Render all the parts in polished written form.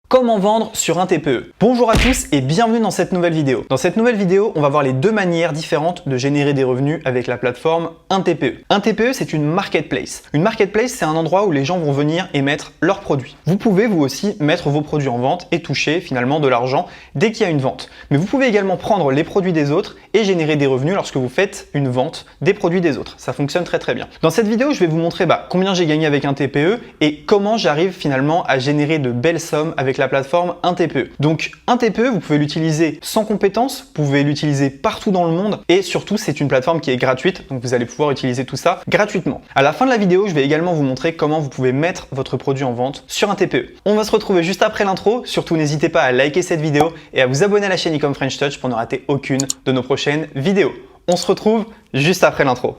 Comment vendre sur un TPE? Bonjour à tous et bienvenue dans cette nouvelle vidéo. Dans cette nouvelle vidéo, on va voir les deux manières différentes de générer des revenus avec la plateforme un TPE. Un TPE, c'est une marketplace. Une marketplace, c'est un endroit où les gens vont venir et mettre leurs produits. Vous pouvez vous aussi mettre vos produits en vente et toucher finalement de l'argent dès qu'il y a une vente. Mais vous pouvez également prendre les produits des autres et générer des revenus lorsque vous faites une vente des produits des autres. Ça fonctionne très bien. Dans cette vidéo, je vais vous montrer combien j'ai gagné avec un TPE et comment j'arrive finalement à générer de belles sommes avec la plateforme un TPE. Donc un TPE, vous pouvez l'utiliser sans compétences, vous pouvez l'utiliser partout dans le monde et surtout c'est une plateforme qui est gratuite, donc vous allez pouvoir utiliser tout ça gratuitement. À la fin de la vidéo, je vais également vous montrer comment vous pouvez mettre votre produit en vente sur un TPE. On va se retrouver juste après l'intro, surtout n'hésitez pas à liker cette vidéo et à vous abonner à la chaîne Ecom French Touch pour ne rater aucune de nos prochaines vidéos. On se retrouve juste après l'intro.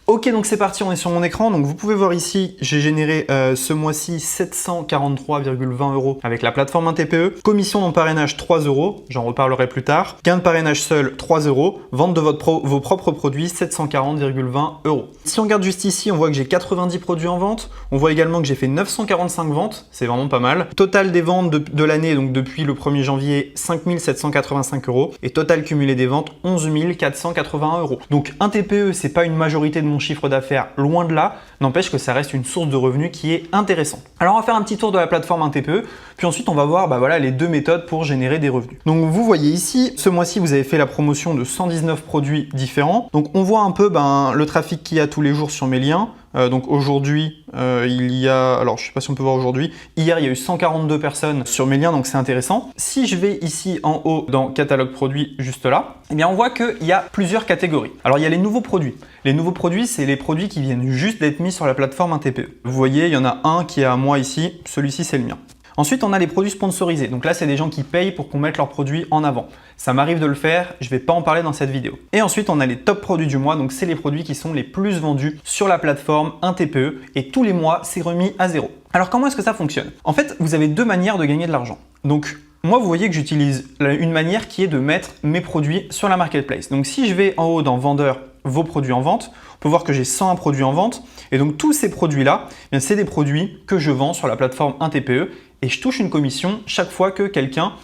Ok, donc c'est parti, on est sur mon écran. Donc vous pouvez voir ici, j'ai généré ce mois-ci 743,20 € avec la plateforme un TPE. Commission dans parrainage 3 €, j'en reparlerai plus tard. Gain de parrainage seul 3 €. Vente de vos propres produits 740,20 €. Si on regarde juste ici, on voit que j'ai 90 produits en vente. On voit également que j'ai fait 945 ventes, c'est vraiment pas mal. Total des ventes de l'année, donc depuis le 1er janvier, 5 785 €. Et total cumulé des ventes, 11 481 €. Donc un TPE, c'est pas une majorité de mon chiffre d'affaires, loin de là, n'empêche que ça reste une source de revenus qui est intéressante. Alors on va faire un petit tour de la plateforme un TPE, puis ensuite on va voir les deux méthodes pour générer des revenus. Donc vous voyez ici, ce mois-ci vous avez fait la promotion de 119 produits différents. Donc on voit un peu le trafic qu'il y a tous les jours sur mes liens. Donc aujourd'hui, il y a, alors je sais pas si on peut voir aujourd'hui, hier il y a eu 142 personnes sur mes liens, donc c'est intéressant. Si je vais ici en haut dans catalogue produits, juste là, eh bien on voit qu'il y a plusieurs catégories. Alors il y a les nouveaux produits. Les nouveaux produits, c'est les produits qui viennent juste d'être mis sur la plateforme un TPE. Vous voyez, il y en a un qui est à moi ici, celui-ci c'est le mien. Ensuite, on a les produits sponsorisés. Donc là, c'est des gens qui payent pour qu'on mette leurs produits en avant. Ça m'arrive de le faire, je ne vais pas en parler dans cette vidéo. Et ensuite, on a les top produits du mois. Donc c'est les produits qui sont les plus vendus sur la plateforme un TPE. Et tous les mois, c'est remis à 0. Alors comment est-ce que ça fonctionne? En fait, vous avez deux manières de gagner de l'argent. Donc moi, vous voyez que j'utilise une manière qui est de mettre mes produits sur la marketplace. Donc si je vais en haut dans vendeur, vos produits en vente, on peut voir que j'ai 101 produits en vente. Et donc tous ces produits-là, c'est des produits que je vends sur la plateforme un TPE. Et je touche une commission chaque fois que quelqu'un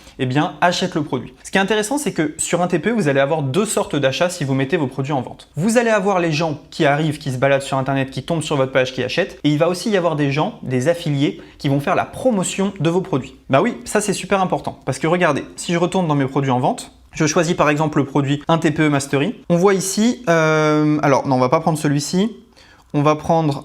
achète le produit. Ce qui est intéressant, c'est que sur un TPE, vous allez avoir deux sortes d'achats si vous mettez vos produits en vente. Vous allez avoir les gens qui arrivent, qui se baladent sur Internet, qui tombent sur votre page, qui achètent. Et il va aussi y avoir des gens, des affiliés, qui vont faire la promotion de vos produits. Bah oui, ça c'est super important. Parce que regardez, si je retourne dans mes produits en vente, je choisis par exemple le produit un TPE Mastery. On voit ici, alors non, on va pas prendre celui-ci. On va prendre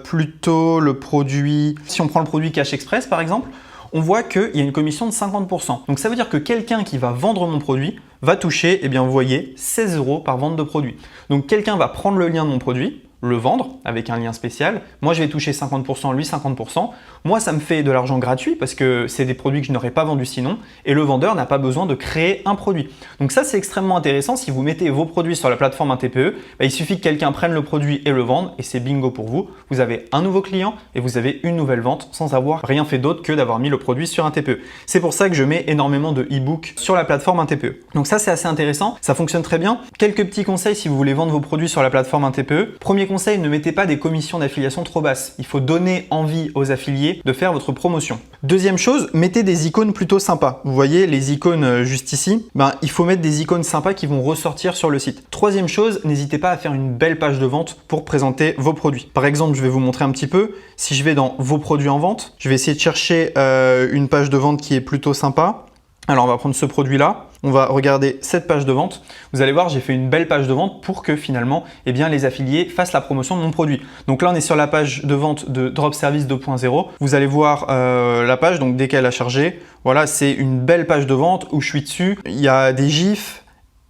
plutôt le produit, si on prend le produit Cash Express par exemple, on voit qu'il y a une commission de 50%. Donc ça veut dire que quelqu'un qui va vendre mon produit va toucher, vous voyez, 16 € par vente de produit. Donc quelqu'un va prendre le lien de mon produit, le vendre avec un lien spécial. Moi, je vais toucher 50%, lui 50%. Moi, ça me fait de l'argent gratuit parce que c'est des produits que je n'aurais pas vendus sinon. Et le vendeur n'a pas besoin de créer un produit. Donc ça, c'est extrêmement intéressant. Si vous mettez vos produits sur la plateforme un TPE, il suffit que quelqu'un prenne le produit et le vende et c'est bingo pour vous. Vous avez un nouveau client et vous avez une nouvelle vente sans avoir rien fait d'autre que d'avoir mis le produit sur un TPE. C'est pour ça que je mets énormément de e-books sur la plateforme un TPE. Donc ça, c'est assez intéressant. Ça fonctionne très bien. Quelques petits conseils si vous voulez vendre vos produits sur la plateforme un TPE. Premier conseil, ne mettez pas des commissions d'affiliation trop basses. Il faut donner envie aux affiliés de faire votre promotion. Deuxième chose, mettez des icônes plutôt sympas. Vous voyez les icônes juste ici, il faut mettre des icônes sympas qui vont ressortir sur le site. Troisième chose, n'hésitez pas à faire une belle page de vente pour présenter vos produits. Par exemple, je vais vous montrer un petit peu. Si je vais dans vos produits en vente, je vais essayer de chercher une page de vente qui est plutôt sympa. Alors on va prendre ce produit-là, on va regarder cette page de vente. Vous allez voir, j'ai fait une belle page de vente pour que finalement les affiliés fassent la promotion de mon produit. Donc là, on est sur la page de vente de Drop Service 2.0. Vous allez voir la page, donc dès qu'elle a chargé, voilà, c'est une belle page de vente où je suis dessus. Il y a des gifs,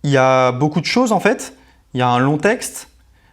il y a beaucoup de choses en fait. Il y a un long texte.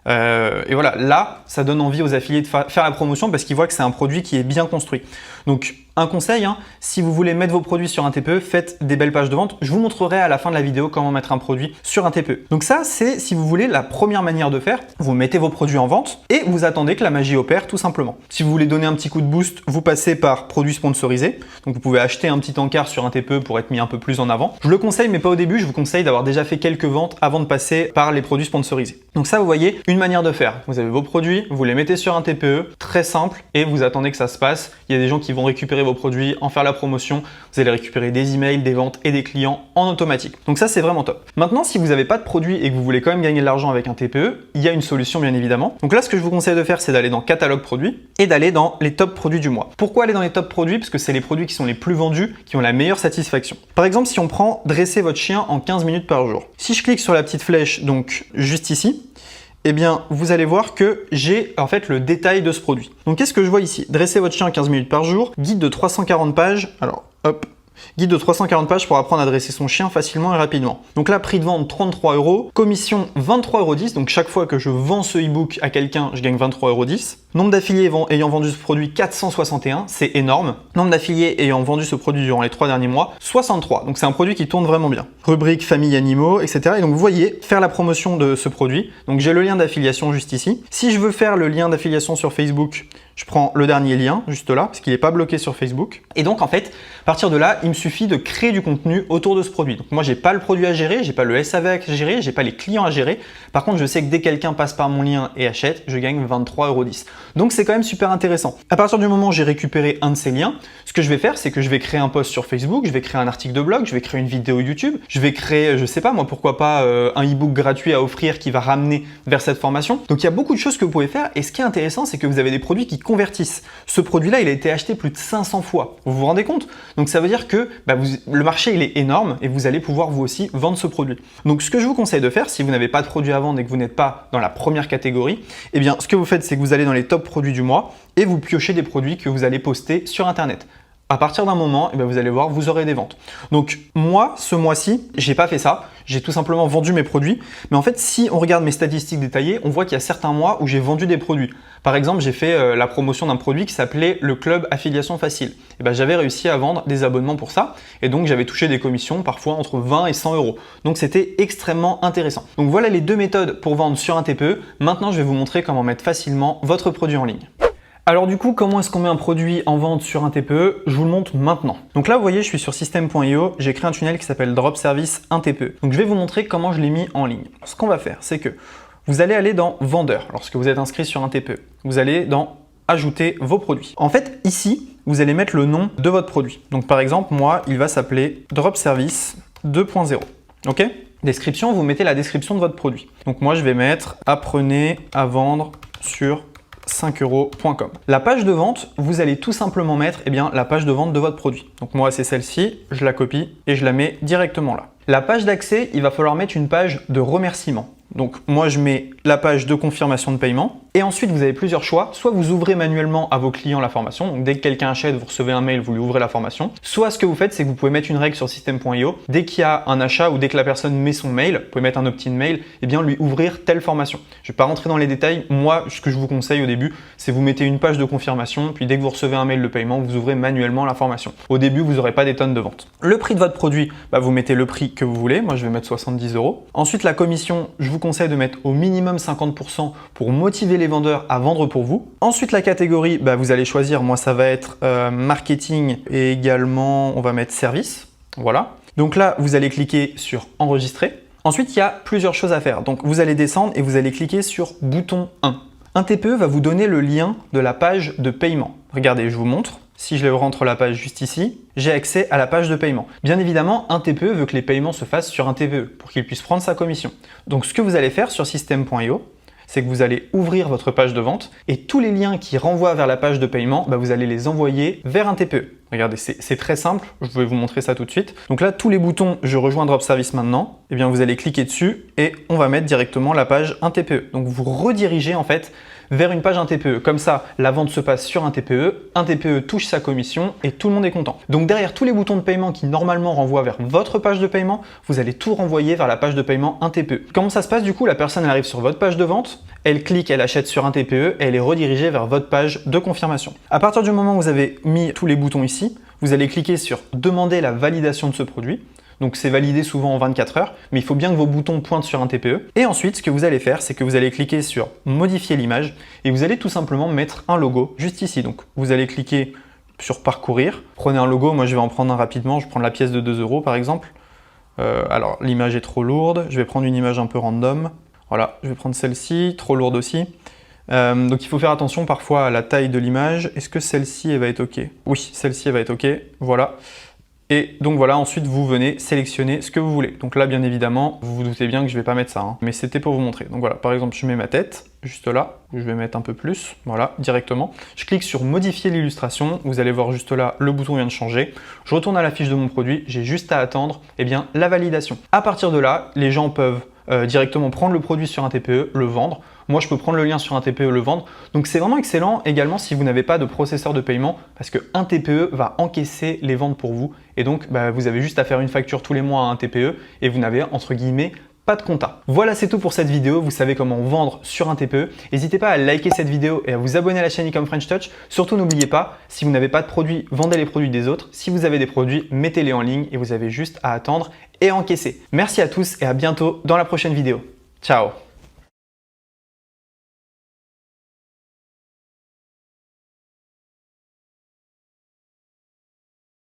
Et voilà, là, ça donne envie aux affiliés de faire la promotion parce qu'ils voient que c'est un produit qui est bien construit. Donc, un conseil, hein, si vous voulez mettre vos produits sur un TPE, faites des belles pages de vente. Je vous montrerai à la fin de la vidéo comment mettre un produit sur un TPE. Donc ça, c'est si vous voulez la première manière de faire. Vous mettez vos produits en vente et vous attendez que la magie opère tout simplement. Si vous voulez donner un petit coup de boost, vous passez par produits sponsorisés. Donc vous pouvez acheter un petit encart sur un TPE pour être mis un peu plus en avant. Je le conseille, mais pas au début. Je vous conseille d'avoir déjà fait quelques ventes avant de passer par les produits sponsorisés. Donc ça, vous voyez, une manière de faire. Vous avez vos produits, vous les mettez sur un TPE, très simple, et vous attendez que ça se passe. Il y a des gens qui vont récupérer vos produits, en faire la promotion. Vous allez récupérer des emails, des ventes et des clients en automatique. Donc ça, c'est vraiment top. Maintenant, si vous n'avez pas de produit et que vous voulez quand même gagner de l'argent avec un TPE, il y a une solution bien évidemment. Donc là, ce que je vous conseille de faire, c'est d'aller dans catalogue produits et d'aller dans les top produits du mois. Pourquoi aller dans les top produits? Parce que c'est les produits qui sont les plus vendus, qui ont la meilleure satisfaction. Par exemple, si on prend dresser votre chien en 15 minutes par jour. Si je clique sur la petite flèche, donc juste ici, eh bien, vous allez voir que j'ai en fait le détail de ce produit. Donc, qu'est-ce que je vois ici? Dresser votre chien en 15 minutes par jour, guide de 340 pages. Alors, hop, guide de 340 pages pour apprendre à dresser son chien facilement et rapidement. Donc là, prix de vente 33 €, commission 23,10 €. Donc chaque fois que je vends ce e-book à quelqu'un, je gagne 23,10 €. Nombre d'affiliés ayant vendu ce produit, 461, c'est énorme. Nombre d'affiliés ayant vendu ce produit durant les 3 derniers mois, 63. Donc c'est un produit qui tourne vraiment bien. Rubrique famille animaux, etc. Et donc vous voyez, faire la promotion de ce produit. Donc j'ai le lien d'affiliation juste ici. Si je veux faire le lien d'affiliation sur Facebook, je prends le dernier lien juste là, parce qu'il n'est pas bloqué sur Facebook. Et donc en fait, à partir de là, il me suffit de créer du contenu autour de ce produit. Donc moi, j'ai pas le produit à gérer, j'ai pas le SAV à gérer, j'ai pas les clients à gérer. Par contre, je sais que dès que quelqu'un passe par mon lien et achète, je gagne 23,10 €. Donc c'est quand même super intéressant. À partir du moment où j'ai récupéré un de ces liens, ce que je vais faire, c'est que je vais créer un post sur Facebook, je vais créer un article de blog, je vais créer une vidéo YouTube, je vais créer, je sais pas moi, pourquoi pas un e-book gratuit à offrir qui va ramener vers cette formation. Donc il y a beaucoup de choses que vous pouvez faire. Et ce qui est intéressant, c'est que vous avez des produits qui convertissent. Ce produit-là, il a été acheté plus de 500 fois. Vous vous rendez compte? Donc ça veut dire que le marché, il est énorme et vous allez pouvoir vous aussi vendre ce produit. Donc ce que je vous conseille de faire, si vous n'avez pas de produit à vendre et que vous n'êtes pas dans la première catégorie, eh bien ce que vous faites, c'est que vous allez dans les top produits du mois et vous piochez des produits que vous allez poster sur Internet. À partir d'un moment, eh bien, vous allez voir, vous aurez des ventes. Donc moi, ce mois-ci, j'ai pas fait ça. J'ai tout simplement vendu mes produits. Mais en fait, si on regarde mes statistiques détaillées, on voit qu'il y a certains mois où j'ai vendu des produits. Par exemple, j'ai fait la promotion d'un produit qui s'appelait le Club Affiliation Facile. Et ben, j'avais réussi à vendre des abonnements pour ça. Et donc, j'avais touché des commissions parfois entre 20 et 100 €. Donc, c'était extrêmement intéressant. Donc, voilà les deux méthodes pour vendre sur un TPE. Maintenant, je vais vous montrer comment mettre facilement votre produit en ligne. Alors du coup, comment est-ce qu'on met un produit en vente sur un TPE? Je vous le montre maintenant. Donc là, vous voyez, je suis sur system.io, j'ai créé un tunnel qui s'appelle Drop Service 1 TPE. Donc je vais vous montrer comment je l'ai mis en ligne. Ce qu'on va faire, c'est que vous allez aller dans Vendeur lorsque vous êtes inscrit sur un TPE. Vous allez dans Ajouter vos produits. En fait, ici, vous allez mettre le nom de votre produit. Donc par exemple, moi, il va s'appeler Drop Service 2.0. Ok? Description, vous mettez la description de votre produit. Donc moi, je vais mettre Apprenez à vendre sur 5euros.com. La page de vente, vous allez tout simplement mettre la page de vente de votre produit. Donc moi, c'est celle-ci, je la copie et je la mets directement là. La page d'accès, il va falloir mettre une page de remerciement. Donc moi, je mets la page de confirmation de paiement. Et ensuite, vous avez plusieurs choix. Soit vous ouvrez manuellement à vos clients la formation. Donc dès que quelqu'un achète, vous recevez un mail, vous lui ouvrez la formation. Soit ce que vous faites, c'est que vous pouvez mettre une règle sur system.io. Dès qu'il y a un achat ou dès que la personne met son mail, vous pouvez mettre un opt-in mail, et bien lui ouvrir telle formation. Je ne vais pas rentrer dans les détails. Moi, ce que je vous conseille au début, c'est vous mettez une page de confirmation. Puis dès que vous recevez un mail de paiement, vous ouvrez manuellement la formation. Au début, vous n'aurez pas des tonnes de ventes. Le prix de votre produit, vous mettez le prix que vous voulez. Moi, je vais mettre 70 €. Ensuite, la commission, je vous conseille de mettre au minimum 50% pour motiver les vendeurs à vendre pour vous. Ensuite, la catégorie, vous allez choisir. Moi, ça va être marketing et également, on va mettre service. Voilà. Donc là, vous allez cliquer sur enregistrer. Ensuite, il y a plusieurs choses à faire. Donc, vous allez descendre et vous allez cliquer sur bouton 1. Un TPE va vous donner le lien de la page de paiement. Regardez, je vous montre. Si je rentre la page juste ici, j'ai accès à la page de paiement. Bien évidemment, un TPE veut que les paiements se fassent sur un TPE pour qu'il puisse prendre sa commission. Donc, ce que vous allez faire sur system.io, c'est que vous allez ouvrir votre page de vente et tous les liens qui renvoient vers la page de paiement, vous allez les envoyer vers un TPE. Regardez, c'est très simple, je vais vous montrer ça tout de suite. Donc là, tous les boutons « Je rejoins Drop Service maintenant », vous allez cliquer dessus et on va mettre directement la page un TPE. Donc vous redirigez en fait vers une page un TPE. Comme ça, la vente se passe sur un TPE touche sa commission et tout le monde est content. Donc derrière tous les boutons de paiement qui normalement renvoient vers votre page de paiement, vous allez tout renvoyer vers la page de paiement un TPE. Comment ça se passe du coup? La personne elle arrive sur votre page de vente, elle clique, elle achète sur un TPE et elle est redirigée vers votre page de confirmation. À partir du moment où vous avez mis tous les boutons ici, vous allez cliquer sur « Demander la validation de ce produit ». Donc c'est validé souvent en 24 heures, mais il faut bien que vos boutons pointent sur un TPE. Et ensuite, ce que vous allez faire, c'est que vous allez cliquer sur « Modifier l'image » et vous allez tout simplement mettre un logo juste ici. Donc vous allez cliquer sur « Parcourir ». Prenez un logo, moi je vais en prendre un rapidement, je prends la pièce de 2 € par exemple. Alors l'image est trop lourde, je vais prendre une image un peu random. Voilà, je vais prendre celle-ci, trop lourde aussi. Donc il faut faire attention parfois à la taille de l'image. Est-ce que celle-ci elle va être OK? Oui, celle-ci elle va être OK, voilà. Et donc voilà, ensuite vous venez sélectionner ce que vous voulez. Donc là bien évidemment, vous vous doutez bien que je vais pas mettre ça, hein, mais c'était pour vous montrer. Donc voilà, par exemple je mets ma tête, juste là, je vais mettre un peu plus, voilà, directement. Je clique sur modifier l'illustration, vous allez voir juste là, le bouton vient de changer. Je retourne à la fiche de mon produit, j'ai juste à attendre la validation. À partir de là, les gens peuvent directement prendre le produit sur un TPE, le vendre. Moi, je peux prendre le lien sur un TPE, le vendre. Donc, c'est vraiment excellent également si vous n'avez pas de processeur de paiement parce qu'un TPE va encaisser les ventes pour vous. Et donc, vous avez juste à faire une facture tous les mois à un TPE et vous n'avez, entre guillemets, pas de compta. Voilà, c'est tout pour cette vidéo. Vous savez comment vendre sur un TPE. N'hésitez pas à liker cette vidéo et à vous abonner à la chaîne Ecom French Touch. Surtout, n'oubliez pas, si vous n'avez pas de produits, vendez les produits des autres. Si vous avez des produits, mettez-les en ligne et vous avez juste à attendre et encaisser. Merci à tous et à bientôt dans la prochaine vidéo. Ciao!